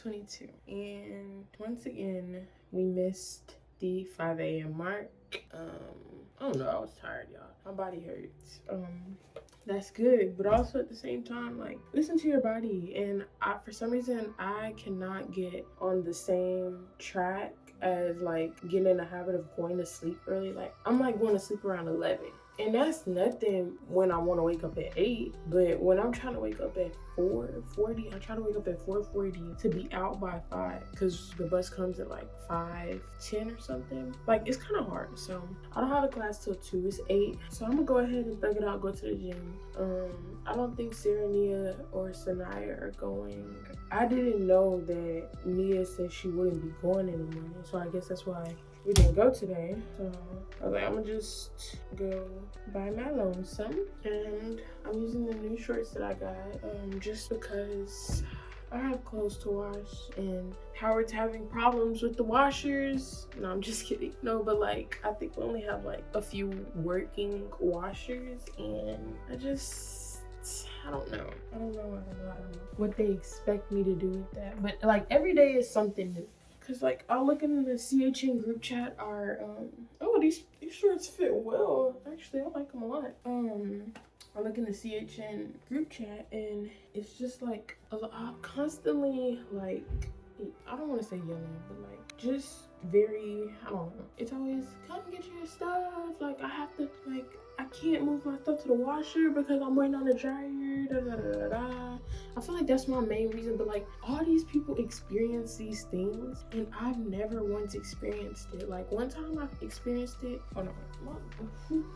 8:22, and once again we missed the 5 a.m. mark. I don't know, I was tired, y'all. My body hurts. That's good, but also at the same time, like, listen to your body. And for some reason, I cannot get on the same track as like getting in the habit of going to sleep early. Like, I'm like going to sleep around 11. And that's nothing when I want to wake up at 8, but when I'm trying to wake up at 4:40, I try to wake up at 4:40 to be out by 5, because the bus comes at like 5:10 or something. Like, it's kind of hard. So I don't have a class till 2. It's 8. So I'm gonna go ahead and thug it out, go to the gym. I don't think Sarah, Nia, or Sanaya are going. I didn't know that Nia said she wouldn't be going in the morning, so I guess that's why we didn't go today. So I was like, I'm gonna just go buy my lonesome, and I'm using the new shorts that I got just because I have clothes to wash and Howard's having problems with the washers. No, I'm just kidding. No, but like, I think we only have like a few working washers, and I don't know what they expect me to do with that. But like, every day is something new. Cause like, I'll look in the CHN group chat, oh, these shorts fit well. Actually, I like them a lot. I look in the CHN group chat, and it's just like, I'm constantly like, I don't want to say yelling, but like, just very, I don't know. It's always, come get your stuff. Like, I have to, like, I can't move my stuff to the washer because I'm waiting on the dryer. Da, da, da, da, da. I feel like that's my main reason. But like, all these people experience these things, and I've never once experienced it. Like, one time I experienced it. Oh no.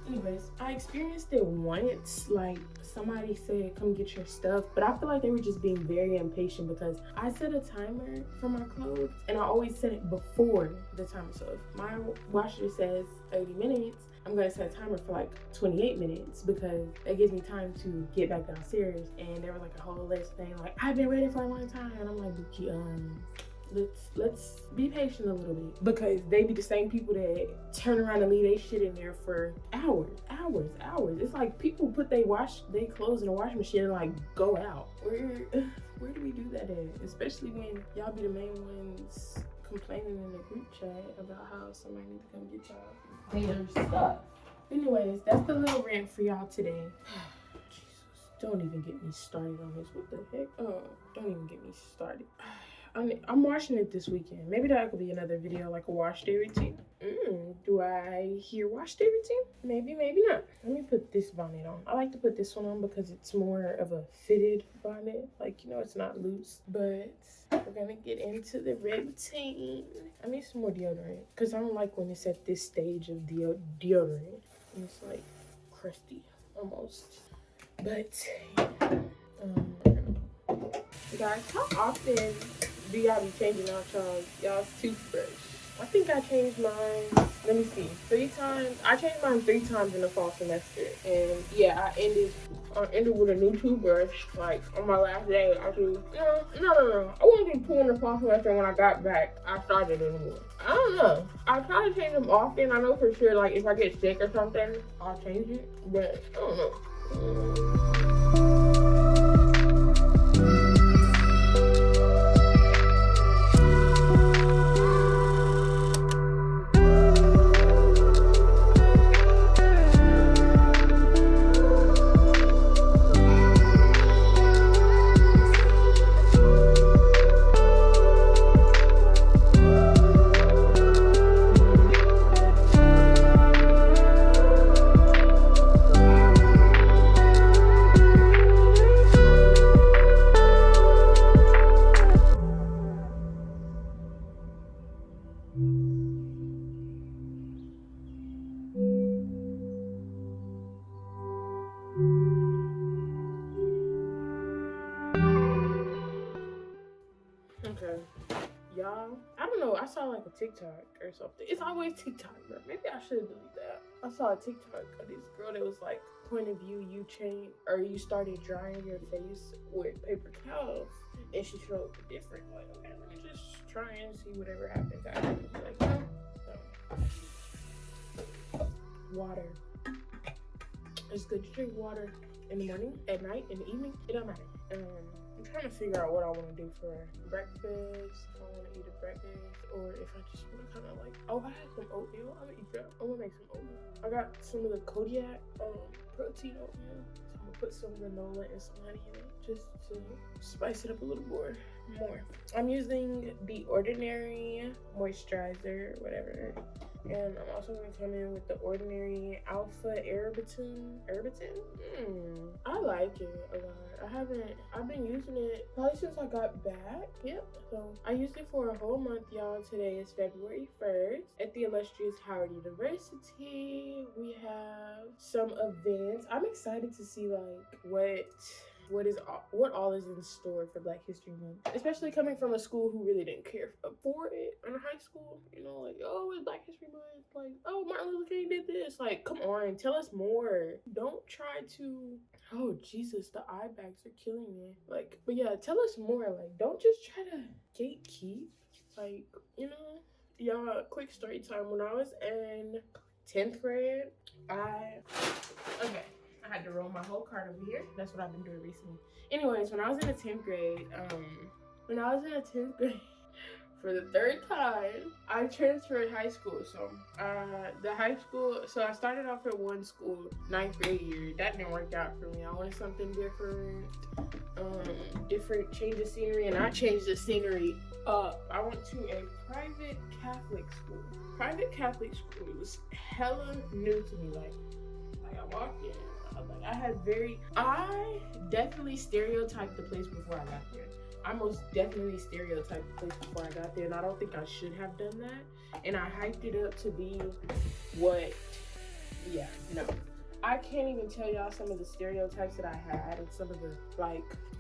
Anyways, I experienced it once. Like, somebody said, come get your stuff. But I feel like they were just being very impatient because I set a timer for my clothes, and I always set it before the timer. So if my washer says 30 minutes, I'm gonna set a timer for like 28 minutes because that gives me time to get back downstairs. And there was like a whole list thing like, I've been waiting for a long time, and I'm like, Buki, let's be patient a little bit, because they be the same people that turn around and leave their shit in there for hours. It's like people put their clothes in the washing machine and like go out. Where do we do that at? Especially when y'all be the main ones complaining in the group chat about how somebody needs to come get y'all stuff. Anyways, that's the little rant for y'all today. Jesus, don't even get me started on this. What the heck? Oh, don't even get me started. I'm washing it this weekend. Maybe that could be another video, like a wash day routine. Do I hear wash day routine? Maybe, maybe not. Let me put this bonnet on. I like to put this one on because it's more of a fitted bonnet. Like, you know, it's not loose. But we're gonna get into the routine. I need some more deodorant because I don't like when it's at this stage of deodorant. And it's like crusty almost. But guys, how often do y'all be changing out y'all's toothbrush? I think I changed mine, let me see, 3 times. I changed mine 3 times in the fall semester. And yeah, I ended with a new toothbrush, like on my last day. No. I wasn't pulling the fall semester. When I got back, I started anymore. I don't know. I try to change them often. I know for sure, like if I get sick or something, I'll change it. But I don't know. Okay, y'all, I don't know, I saw like a TikTok or something. It's always TikTok, bro. Maybe I should delete that. I saw a TikTok of this girl that was like, point of view, you started drying your face with paper towels, and she showed the difference. Like, okay, let me just try and see whatever happens after. Like, no. Water. It's good to drink water in the morning, at night, in the evening. It don't matter. trying to figure out what I want to do for breakfast. If I want to eat a breakfast or if I just want to kind of like, oh, I have some oatmeal. I'm gonna eat that. I'm gonna make some oatmeal. I got some of the Kodiak protein oatmeal. So I'm gonna put some granola and some honey in it just to spice it up a little more. I'm using the Ordinary moisturizer, whatever. And I'm also gonna come in with the Ordinary Alpha Erbitin. I like it a lot. I've been using it probably since I got back. Yep. So I used it for a whole month, y'all. Today is February 1st. At the illustrious Howard University, we have some events. I'm excited to see like what all is in store for Black History Month, especially coming from a school who really didn't care for it in high school. You know, like, oh, it's Black History Month. Like, oh, Martin Luther King did this. Like, come on, tell us more. Don't try to. Oh Jesus, the eye bags are killing me. Like, but yeah, tell us more. Like, don't just try to gatekeep. Like, you know, y'all. Quick story time. When I was in 10th grade, I had to roll my whole card over here. That's what I've been doing recently. Anyways, when I was in the 10th grade, for the 3rd time, I transferred high school. So I started off at one school, 9th grade year. That didn't work out for me. I wanted something different, different change of scenery, and I changed the scenery up. I went to a private Catholic school. Private Catholic school was hella new to me. Like I walked in. I definitely stereotyped the place before I got there. I most definitely stereotyped the place before I got there, and I don't think I should have done that. And I hyped it up to be I can't even tell y'all some of the stereotypes that I had and some of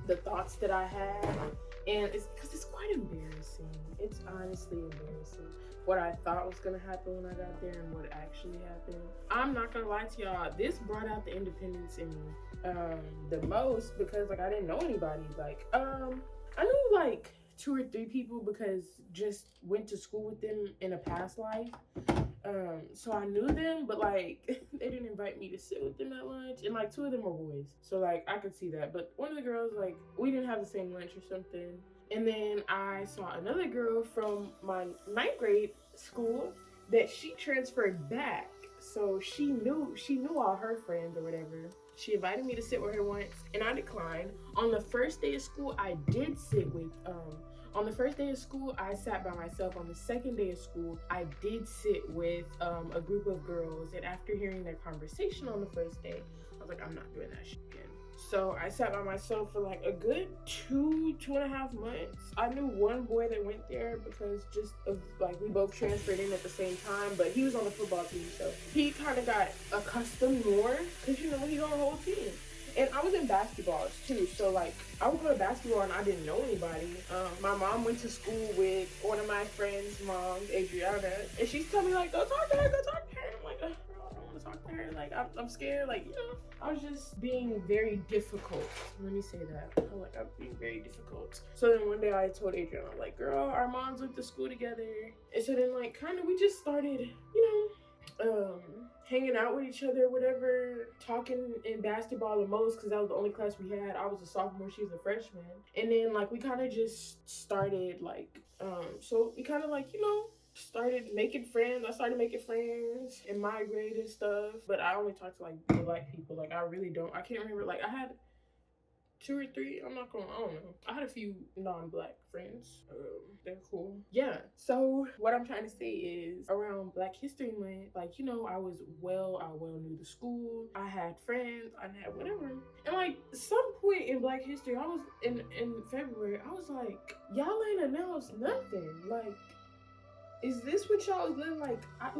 the thoughts that I had. And it's because it's quite embarrassing. It's honestly embarrassing what I thought was gonna happen when I got there and what actually happened. I'm not gonna lie to y'all, this brought out the independence in me the most, because like I didn't know anybody. Like I knew like 2 or 3 people because just went to school with them in a past life. So I knew them, but like they didn't invite me to sit with them at lunch, and like 2 of them were boys, so like I could see that. But one of the girls, like, we didn't have the same lunch or something. And then I saw another girl from my 9th grade school that she transferred back, so she knew all her friends or whatever. She invited me to sit with her once, and I declined. On the first day of school, I did sit with on the first day of school, I sat by myself. On the second day of school, I did sit with a group of girls. And after hearing their conversation on the first day, I was like, I'm not doing that shit again. So I sat by myself for like a good 2.5 months. I knew one boy that went there because just of like we both transferred in at the same time, but he was on the football team, so he kind of got accustomed more because, you know, he's on the whole team. And I was in basketball too, so like I would go to basketball and I didn't know anybody. My mom went to school with one of my friends' moms, Adriana, and she's telling me like, go talk to her, go talk to her. And I'm like, I don't want to talk to her. Like I'm scared. Like, you know, I was just being very difficult. Let me say that. I'm being very difficult. So then one day I told Adriana, I'm like, girl, our moms went to school together. And so then like kind of we just started, you know, hanging out with each other, whatever, talking in basketball the most because that was the only class we had. I was a sophomore, she was a freshman. And then like we kind of just started like, so we kind of like, you know, started making friends. I started making friends in my grade and stuff, but I only talked to like Black people. Like I really don't, I can't remember, like I had 2 or 3, I don't know. I had a few non-Black friends. They're cool. Yeah, so what I'm trying to say is around Black History Month, like, you know, I well knew the school. I had friends, I had whatever. And like some point in Black History, I was in February, I was like, y'all ain't announced nothing. Like, is this what y'all is living like? I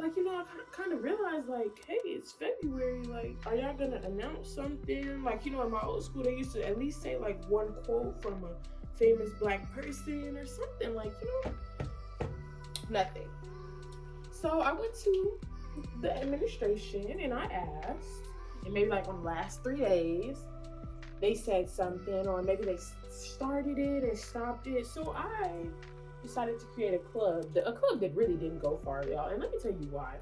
kind of realized like, hey, it's February. Like, are y'all gonna announce something? Like, you know, in my old school, they used to at least say like one quote from a famous Black person or something. Like, you know, nothing. So I went to the administration and I asked, and maybe like on the last 3 days, they said something, or maybe they started it and stopped it. So I decided to create a club that really didn't go far, y'all, and let me tell you why.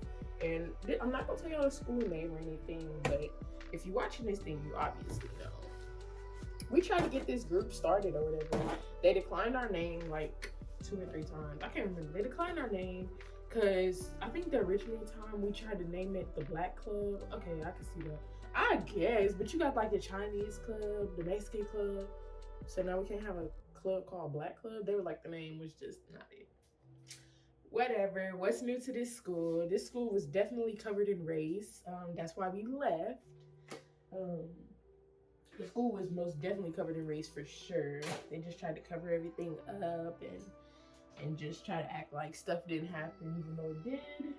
And I'm not gonna tell y'all the school name or anything, but if you're watching this thing, you obviously know. we tried to get this group started or whatever. They declined our name like 2 or 3 times. I can't remember. They declined our name because I think the original time we tried to name it the Black Club. Okay, I can see that. I guess, but you got like the Chinese club, the Mexican club. So now we can't have a club called Black Club. They were like, the name was just not it. Whatever. What's new to this school? This school was definitely covered in race. That's why we left. The school was most definitely covered in race for sure. They just tried to cover everything up and just try to act like stuff didn't happen even though it did.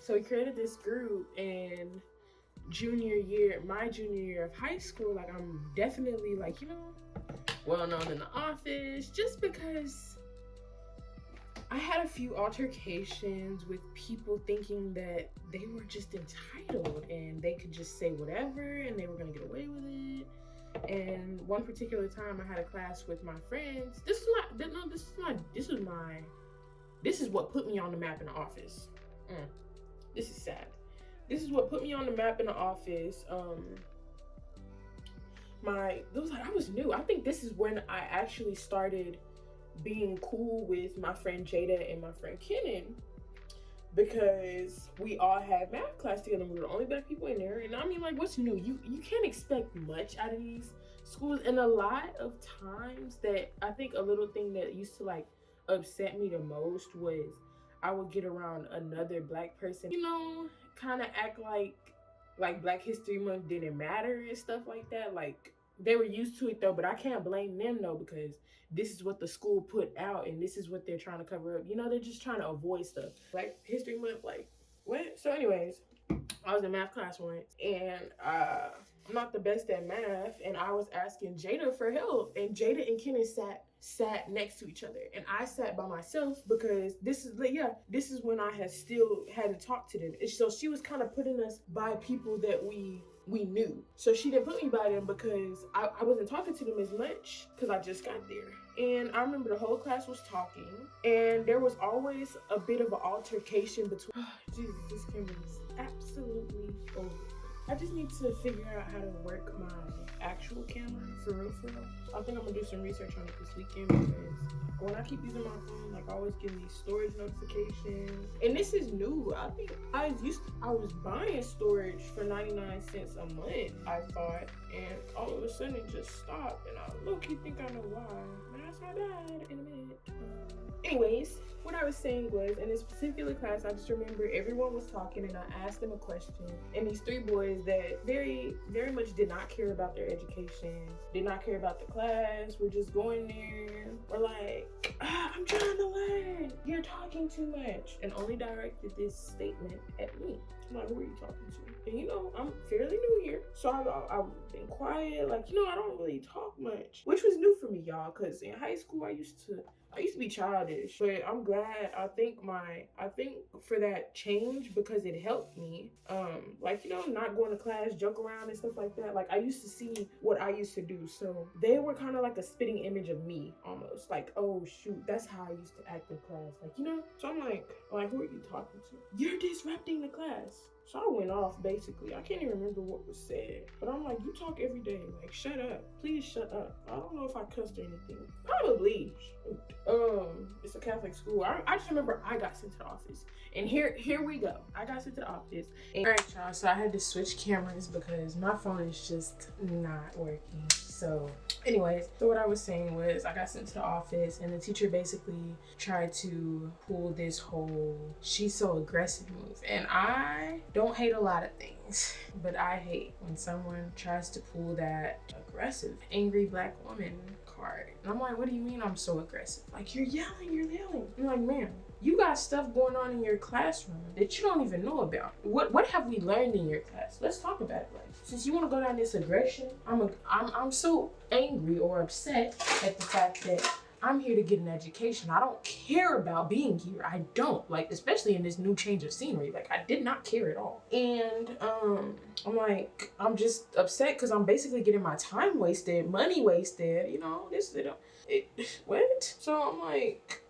So we created this group, and my junior year of high school, like I'm definitely like, you know, well known in the office just because I had a few altercations with people thinking that they were just entitled and they could just say whatever and they were gonna get away with it. And one particular time I had a class with my friends. This is what put me on the map in the office. This is sad. This is what put me on the map in the office. I was new. I think this is when I actually started being cool with my friend Jada and my friend Kenan, because we all had math class together. We were the only Black people in there. And I mean, like, what's new? You can't expect much out of these schools. And a lot of times that I think a little thing that used to like upset me the most was I would get around another Black person, you know, kind of act like Black History Month didn't matter and stuff like that. Like, they were used to it though, but I can't blame them though, because this is what the school put out and this is what they're trying to cover up. You know, they're just trying to avoid stuff. Black History Month, like, what? So anyways, I was in math class once, and I'm not the best at math, and I was asking Jada for help, and Jada and Kenan sat next to each other, and I sat by myself because this is when I hadn't talked to them. And so she was kind of putting us by people that we knew. So she didn't put me by them because I wasn't talking to them as much because I just got there. And I remember the whole class was talking, and there was always a bit of an altercation between. Jesus, this camera is absolutely over. I just need to figure out how to work my actual camera for real. I think I'm gonna do some research on it this weekend, because when I keep using my phone, like, I always get these storage notifications. And this is new. I think I was buying storage for 99 cents a month, I thought, and all of a sudden it just stopped, and I low-key think I know why. But that's my dad in a minute. Anyways, what I was saying was, in this particular class, I just remember everyone was talking, and I asked them a question, and these 3 boys that very, very much did not care about their education, did not care about the class, were just going there, were like, I'm trying to learn, you're talking too much, and only directed this statement at me. I'm like, who are you talking to? And you know, I'm fairly new here, so I've been quiet, like, you know, I don't really talk much, which was new for me, y'all, because in high school, I used to be childish, but I'm glad. I think for that change, because it helped me, like, you know, not going to class, joke around and stuff like that. Like, I used to see what I used to do, so they were kind of like a spitting image of me, almost. Like, oh shoot, that's how I used to act in class, like, you know. So I'm like, who are you talking to? You're disrupting the class. So I went off, basically. I can't even remember what was said, but I'm like, you talk every day. Like, shut up. Please shut up. I don't know if I cussed or anything. Probably. It's a Catholic school. I just remember I got sent to the office. And here we go. I got sent to the office. All right, y'all. So I had to switch cameras because my phone is just not working. So anyways, so what I was saying was, I got sent to the office, and the teacher basically tried to pull this whole she's so aggressive move. And I don't hate a lot of things, but I hate when someone tries to pull that aggressive, angry Black woman card. And I'm like, what do you mean I'm so aggressive? Like, you're yelling. I'm like, man, you got stuff going on in your classroom that you don't even know about. What have we learned in your class? Let's talk about it. Like, since you want to go down this aggression, I'm so angry or upset at the fact that I'm here to get an education. I don't care about being here. I don't, like, especially in this new change of scenery. Like, I did not care at all. And I'm like, I'm just upset because I'm basically getting my time wasted, money wasted, you know, what? So I'm like,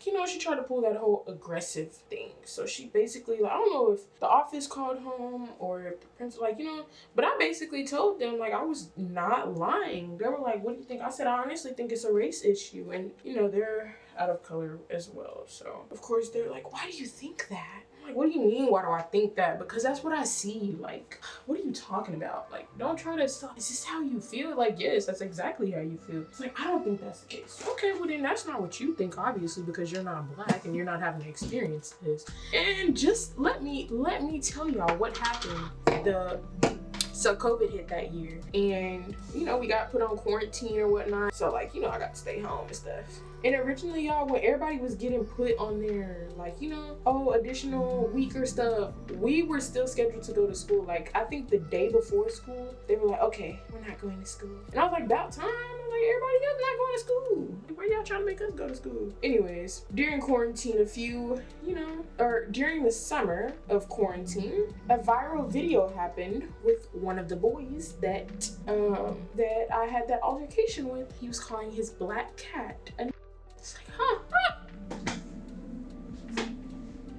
you know, she tried to pull that whole aggressive thing. So she basically, like, I don't know if the office called home or if the principal, like, you know, but I basically told them, like, I was not lying. They were like, what do you think? I said, I honestly think it's a race issue. And, you know, they're out of color as well. So, of course, they're like, why do you think that? Like, what do you mean, why do I think that? Because that's what I see. Like, what are you talking about? Like, don't try to stop. Is this how you feel? Like, yes, that's exactly how you feel. It's like, I don't think that's the case. Okay, well then that's not what you think, obviously, because you're not Black and you're not having to experience this. And just let me tell y'all what happened. So COVID hit that year, and you know, we got put on quarantine or whatnot. So like, you know, I got to stay home and stuff. And originally, y'all, when everybody was getting put on their, like, you know, oh, additional week or stuff, we were still scheduled to go to school. Like, I think the day before school, they were like, okay, we're not going to school. And I was like, about time. I'm like, everybody else not going to school. Why y'all trying to make us go to school? Anyways, during quarantine, during the summer of quarantine, a viral video happened with one of the boys that I had that altercation with. He was calling his black cat a It's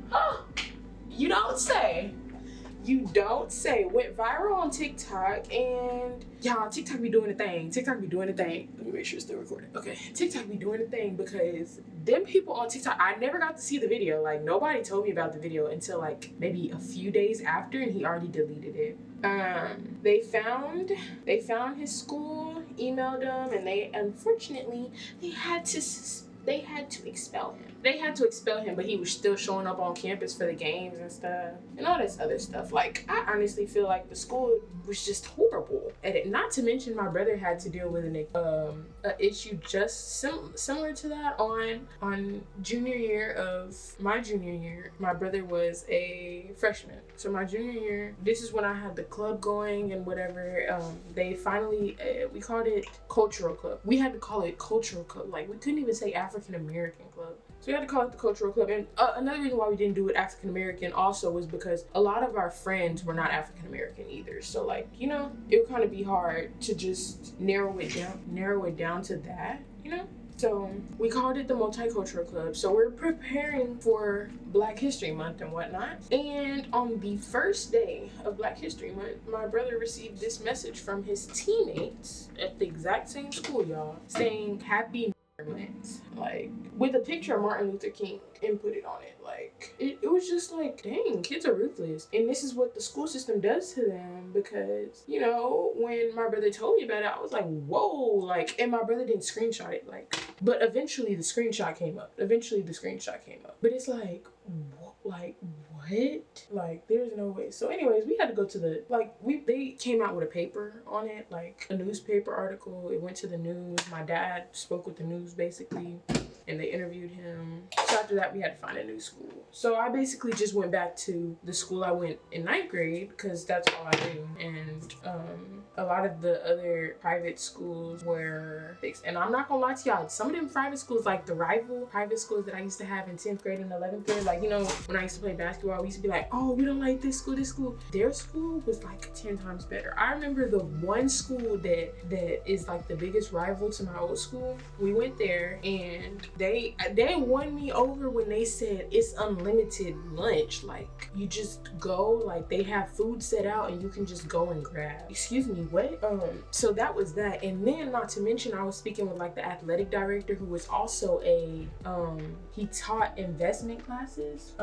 like, you don't say. You don't say. Went viral on TikTok, and y'all, TikTok be doing a thing. TikTok be doing a thing. Let me make sure it's still recording. Okay, TikTok be doing a thing because them people on TikTok, I never got to see the video. Like, nobody told me about the video until like maybe a few days after, and he already deleted it. They found his school, emailed him, and they had to expel him. They had to expel him, but he was still showing up on campus for the games and stuff and all this other stuff. Like, I honestly feel like the school was just horrible at it. Not to mention, my brother had to deal with an issue just similar to that on junior year of my junior year. My brother was a freshman, so my junior year, this is when I had the club going and whatever. They finally we called it cultural club. We had to call it cultural club. Like, we couldn't even say African American club. So we had to call it the cultural club. And another reason why we didn't do it African American also was because a lot of our friends were not African American either. So like, you know, it would kind of be hard to just narrow it down to that, you know? So we called it the Multicultural Club. So we're preparing for Black History Month and whatnot. And on the first day of Black History Month, my brother received this message from his teammates at the exact same school, y'all, saying happy month, like with a picture of Martin Luther King inputted on it. Like, it was just like, dang, kids are ruthless. And this is what the school system does to them, because, you know, when my brother told me about it, I was like, whoa, like, and my brother didn't screenshot it, like, but eventually the screenshot came up. But it's like, what? Like, there's no way. So anyways, we had to go to they came out with a paper on it, like a newspaper article. It went to the news. My dad spoke with the news basically, and they interviewed him. So after that, we had to find a new school. So I basically just went back to the school I went in 9th grade, because that's all I knew. And a lot of the other private schools were fixed. And I'm not gonna lie to y'all, some of them private schools, like the rival private schools that I used to have in 10th grade and 11th grade, like, you know, when I used to play basketball, we used to be like, oh, we don't like this school. Their school was like 10 times better. I remember the one school that is like the biggest rival to my old school. We went there, and they won me over when they said it's unlimited lunch. Like, you just go, like, they have food set out and you can just go and grab. Excuse me, what? So that was that. And then, not to mention, I was speaking with like the athletic director, who was also he taught investment classes.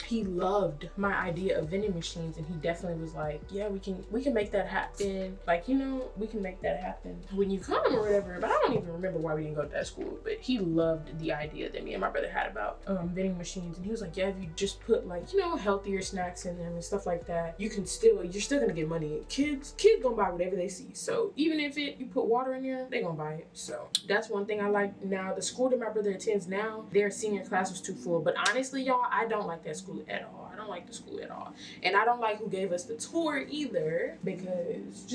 He loved my idea of vending machines, and he definitely was like, yeah, we can make that happen. Like, you know, we can make that happen when you come or whatever. But I don't even remember why we didn't go to that school, but he loved the idea that me and my brother had about vending machines. And he was like, yeah, if you just put, like, you know, healthier snacks in them and stuff like that, you're still gonna get money. Kids gonna buy whatever they see. So even if you put water in there, they gonna buy it. So that's one thing I like. Now, the school that my brother attends now, their senior class was too full. But honestly, y'all, I don't like that school at all. I don't like the school at all. And I don't like who gave us the tour either, because.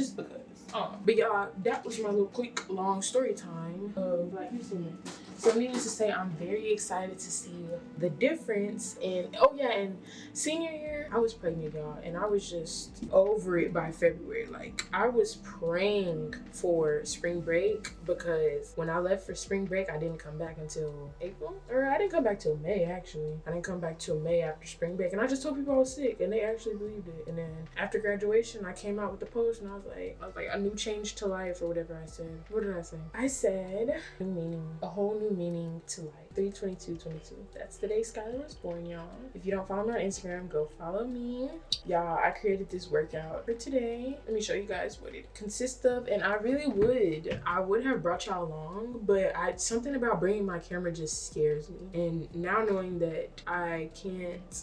But y'all, that was my little quick long story time of Black History Month. So needless to say, I'm very excited to see the difference. And oh yeah, and senior year, I was pregnant, y'all, and I was just over it by February. Like, I was praying for spring break because when I left for spring break, I didn't come back until April, or I didn't come back till May, actually. I didn't come back till May after spring break, and I just told people I was sick, and they actually believed it. And then after graduation, I came out with the post, and I was like a new change to life, or whatever I said. What did I say? I said new meaning, a whole new meaning to life. 3/22/22. That's the day Skylar was born, y'all. If you don't follow me on Instagram, go follow me. Y'all, I created this workout for today. Let me show you guys what it consists of. And I would have brought y'all along, but something about bringing my camera just scares me. And now knowing that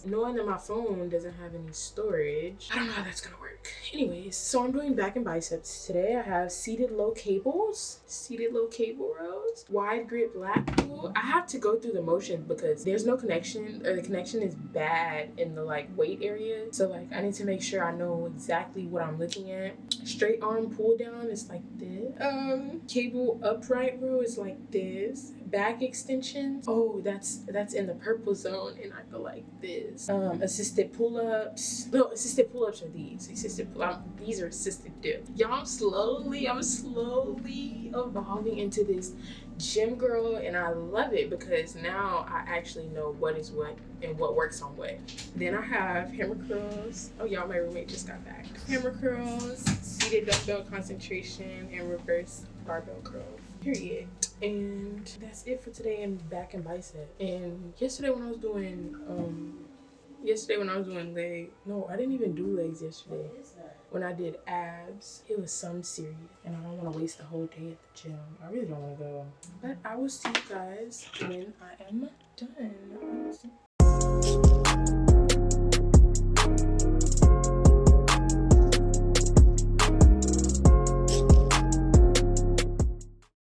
knowing that my phone doesn't have any storage, I don't know how that's gonna work. Anyways, so I'm doing back and biceps today. I have seated low cable rows, wide grip lat pull. I have to go through the motion because there's no connection, or the connection is bad in the like weight area. So like I need to make sure I know exactly what I'm looking at. Straight arm pull down is like this. Cable upright row is like this. Back extensions, oh, that's in the purple zone, and I go like this. Assisted pull-ups. No, assisted pull-ups are these. These are assisted dips. Y'all, I'm slowly evolving into this gym girl, and I love it because now I actually know what is what and what works on what. Then I have hammer curls. Oh, y'all, my roommate just got back. Hammer curls, seated dumbbell concentration, and reverse barbell curls. Period. And that's it for today in back and bicep. And yesterday when I was doing leg, no, I didn't even do legs yesterday. When I did abs, it was some serious, and I don't want to waste the whole day at the gym. I really don't want to go. But I will see you guys when I am done.